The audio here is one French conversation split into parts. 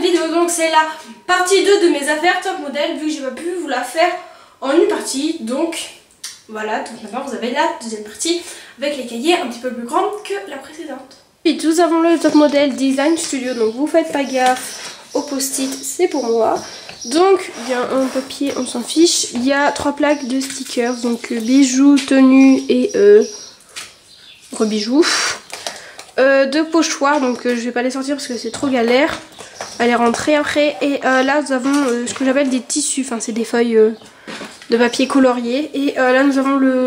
vidéo, donc c'est la partie 2 de mes affaires top modèle, vu que j'ai pas pu vous la faire en une partie. Donc voilà, donc maintenant vous avez la deuxième partie avec les cahiers un petit peu plus grands que la précédente. Puis nous avons le top modèle Design Studio, donc vous faites pas gaffe au post-it, c'est pour moi. Donc il y a un papier, on s'en fiche. Il y a 3 plaques de stickers, donc bijoux, tenues et rebijoux. 2 pochoirs, donc je vais pas les sortir parce que c'est trop galère à les rentrer après. Et là nous avons ce que j'appelle des tissus, enfin c'est des feuilles de papier colorié. Et là nous avons le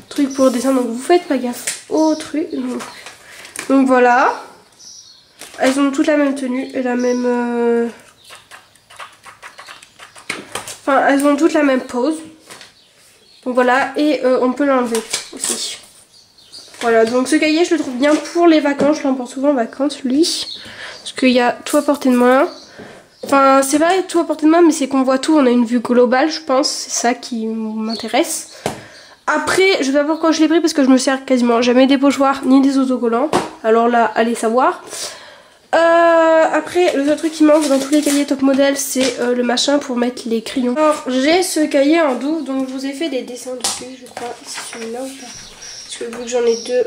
truc pour dessin, donc vous faites pas gaffe au truc. Donc voilà, elles ont toutes la même tenue et la même... Enfin, elles ont toutes la même pose. Donc voilà, et on peut l'enlever aussi. Voilà, donc ce cahier, je le trouve bien pour les vacances. Je l'emporte souvent en vacances, lui. Parce qu'il y a tout à portée de main. Enfin, c'est pas tout à portée de main, mais c'est qu'on voit tout. On a une vue globale, je pense. C'est ça qui m'intéresse. Après, je sais pas pourquoi je l'ai pris, parce que je me sers quasiment jamais des pochoirs, ni des autocollants. Alors là, allez savoir. Après, le seul truc qui manque dans tous les cahiers top modèle, c'est le machin pour mettre les crayons. Alors, j'ai ce cahier en double, donc je vous ai fait des dessins dessus, je crois. C'est celui-là ou pas? Parce que vu que j'en ai 2.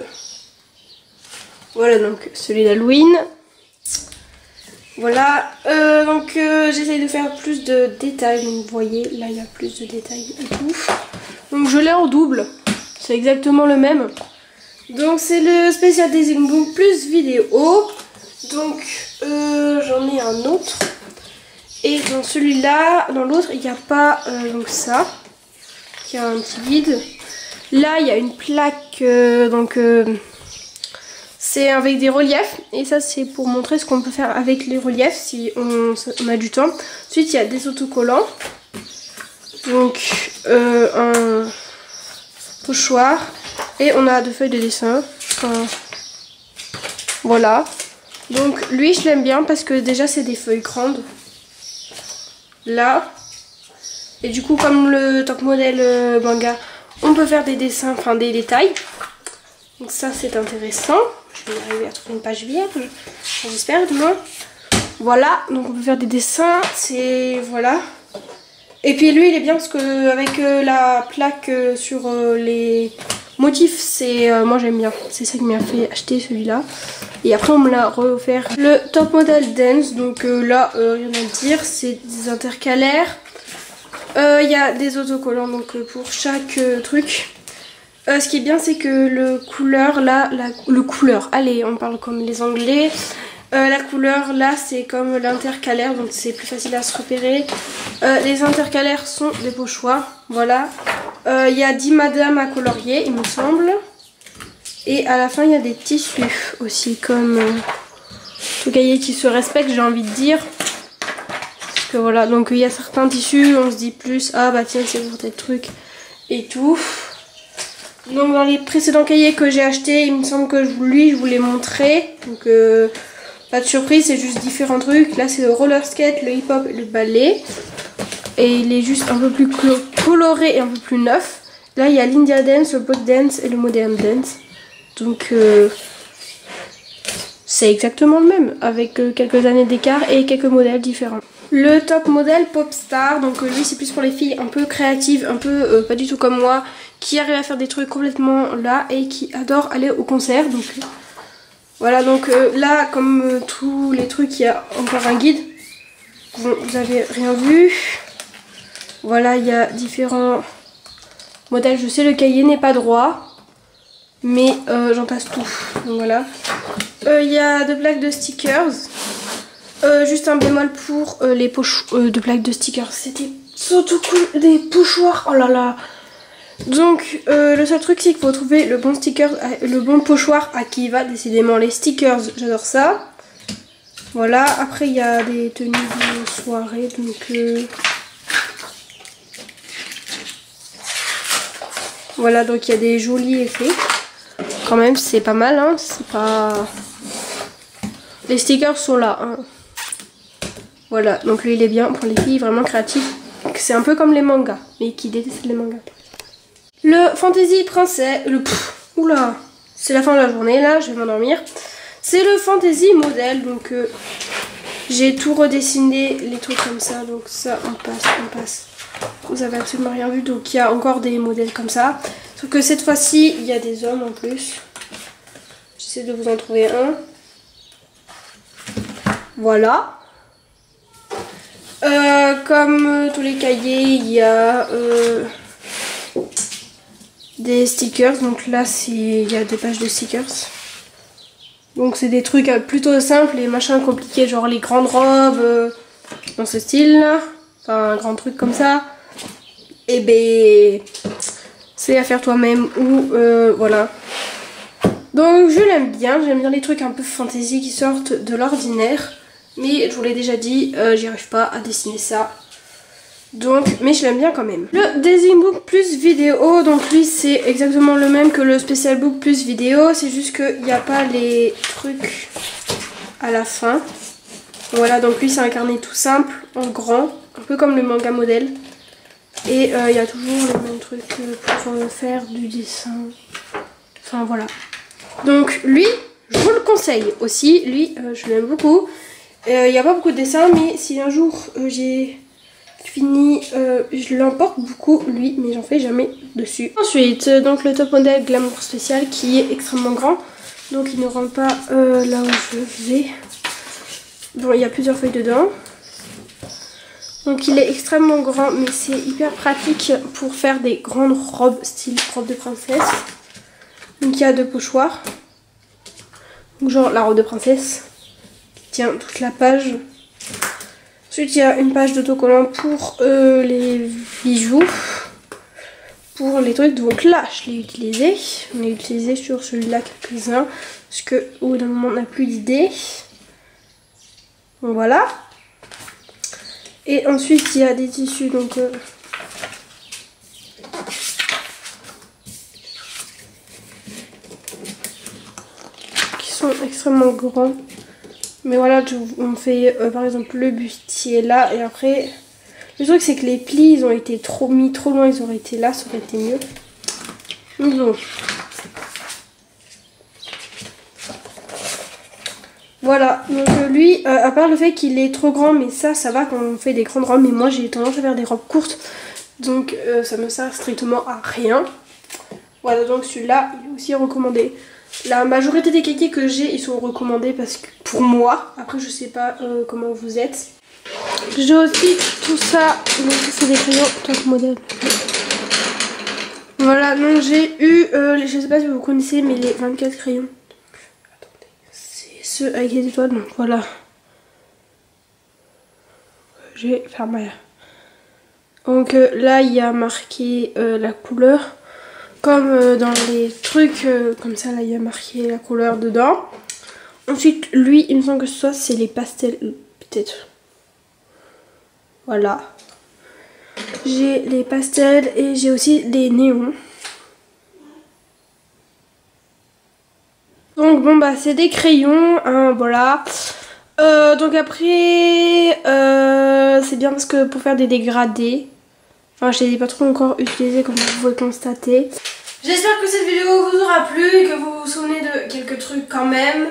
Voilà, donc celui d'Halloween. Voilà, donc j'essaye de faire plus de détails. Donc vous voyez, là il y a plus de détails et tout. Donc je l'ai en double, c'est exactement le même. Donc c'est le spécial Design Book plus vidéo. Donc j'en ai un autre. Et dans celui-là, dans l'autre, il n'y a pas donc ça. Il y a un petit vide. Là, il y a une plaque, c'est avec des reliefs. Et ça, c'est pour montrer ce qu'on peut faire avec les reliefs si on a du temps. Ensuite, il y a des autocollants. Donc, un pochoir. Et on a 2 feuilles de dessin. Enfin, voilà. Donc lui je l'aime bien parce que déjà c'est des feuilles grandes. Là. Et du coup comme le top modèle manga, on peut faire des dessins, enfin des détails. Donc ça c'est intéressant. Je vais arriver à trouver une page vierge. J'espère du moins. Voilà, donc on peut faire des dessins. C'est voilà. Et puis lui il est bien parce que avec la plaque sur les motifs, c'est moi j'aime bien. C'est ça qui m'a fait acheter celui-là. Et après on me l'a offert. Le top model dance, donc là rien à dire, c'est des intercalaires. Il y a des autocollants donc pour chaque truc. Ce qui est bien c'est que le couleur là, le couleur, allez on parle comme les anglais. La couleur là c'est comme l'intercalaire, donc c'est plus facile à se repérer. Les intercalaires sont des pochoirs, voilà. Il y a 10 madames à colorier il me semble. Et à la fin il y a des tissus aussi, comme tout cahier qui se respecte, j'ai envie de dire. Parce que voilà, donc il y a certains tissus, on se dit plus, ah bah tiens c'est pour tel truc et tout. Donc dans les précédents cahiers que j'ai achetés, il me semble que lui je vous l'ai montré. Donc pas de surprise, c'est juste différents trucs. Là c'est le roller skate, le hip hop et le ballet. Et il est juste un peu plus coloré et un peu plus neuf. Là il y a l'India Dance, le Pop Dance et le Modern Dance. Donc c'est exactement le même, avec quelques années d'écart et quelques modèles différents. Le top modèle Popstar, donc lui c'est plus pour les filles un peu créatives, un peu pas du tout comme moi, qui arrivent à faire des trucs complètement là et qui adorent aller au concert. Donc voilà, donc là comme tous les trucs, il y a encore un guide. Bon, vous avez rien vu. Voilà, il y a différents modèles. Je sais le cahier n'est pas droit, mais j'en passe tout. Donc voilà. Il y a 2 plaques de stickers. Juste un bémol pour les poches de plaques de stickers. C'était surtout cool, des pochoirs. Oh là là. Donc le seul truc c'est qu'il faut trouver le bon sticker, le bon pochoir à qui va. Décidément les stickers, j'adore ça. Voilà. Après il y a des tenues de soirée. Donc voilà, donc il y a des jolis effets. Quand même c'est pas mal, hein. C'est pas... Les stickers sont là, hein. Voilà, donc lui il est bien pour les filles vraiment créatives. C'est un peu comme les mangas, mais qui détestent les mangas. Le fantasy princesse, oula, c'est la fin de la journée là, je vais m'endormir. C'est le fantasy modèle, donc J'ai tout redessiné, les trucs comme ça, donc ça on passe. Vous avez absolument rien vu, donc il y a encore des modèles comme ça. Sauf que cette fois-ci, il y a des hommes en plus. J'essaie de vous en trouver un. Voilà. Comme tous les cahiers, il y a des stickers. Donc là, il y a des pages de stickers. Donc c'est des trucs plutôt simples et machins compliqués, genre les grandes robes dans ce style-là. Enfin, un grand truc comme ça. Et ben, c'est à faire toi-même ou voilà. Donc je l'aime bien, j'aime bien les trucs un peu fantasy qui sortent de l'ordinaire. Mais je vous l'ai déjà dit, j'y arrive pas à dessiner ça. Donc, mais je l'aime bien quand même. Le Design Book plus vidéo, donc lui c'est exactement le même que le Special Book plus vidéo. C'est juste qu'il n'y a pas les trucs à la fin. Voilà, donc lui c'est un carnet tout simple, en grand, un peu comme le manga modèle. Et il y a toujours les mêmes trucs pour faire du dessin. Enfin voilà. Donc lui, je vous le conseille aussi. Lui, je l'aime beaucoup. Il n'y a pas beaucoup de dessins, mais si un jour j'ai fini, je l'emporte beaucoup lui, mais j'en fais jamais dessus. Ensuite, donc le top modèle Glamour Spécial qui est extrêmement grand. Donc il ne rentre pas là où je vais. Bon, il y a plusieurs feuilles dedans. Donc il est extrêmement grand, mais c'est hyper pratique pour faire des grandes robes, style robe de princesse. Donc il y a deux pochoirs. Donc genre la robe de princesse qui tient toute la page. Ensuite il y a une page d'autocollant pour les bijoux. Pour les trucs, donc là je l'ai utilisé. On l'a utilisé sur celui-là quelques-uns. Parce que au bout d'un moment on n'a plus d'idée. Donc voilà. Et ensuite il y a des tissus donc qui sont extrêmement grands. Mais voilà, on fait par exemple le bustier là et après le truc c'est que les plis ils ont été mis trop loin, ils auraient été là, ça aurait été mieux. Donc bon. Voilà, donc lui, à part le fait qu'il est trop grand, mais ça va quand on fait des grandes robes, mais moi j'ai tendance à faire des robes courtes, donc ça me sert strictement à rien. Voilà, donc celui-là, il est aussi recommandé. La majorité des cahiers que j'ai, ils sont recommandés parce que pour moi, après je sais pas comment vous êtes. J'ai aussi tout ça, donc c'est des crayons top modèle. Voilà, donc j'ai eu, je sais pas si vous connaissez, mais les 24 crayons. Avec les étoiles, donc voilà. J'ai fermé. Donc là il y a marqué la couleur. Comme dans les trucs comme ça, là il y a marqué la couleur dedans. Ensuite lui il me semble que ça c'est les pastels, peut-être. Voilà. J'ai les pastels et j'ai aussi des néons. Donc bon bah c'est des crayons, hein, voilà. Donc après c'est bien parce que pour faire des dégradés. Enfin je les ai pas trop encore utilisés comme vous pouvez constater. J'espère que cette vidéo vous aura plu et que vous vous souvenez de quelques trucs quand même.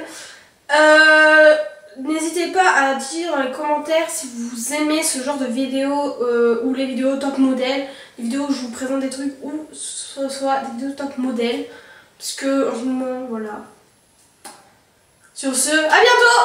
N'hésitez pas à dire dans les commentaires si vous aimez ce genre de vidéos ou les vidéos top modèle. Les vidéos où je vous présente des trucs ou ce soit des vidéos top modèle. Parce que en ce moment voilà. Sur ce, à bientôt!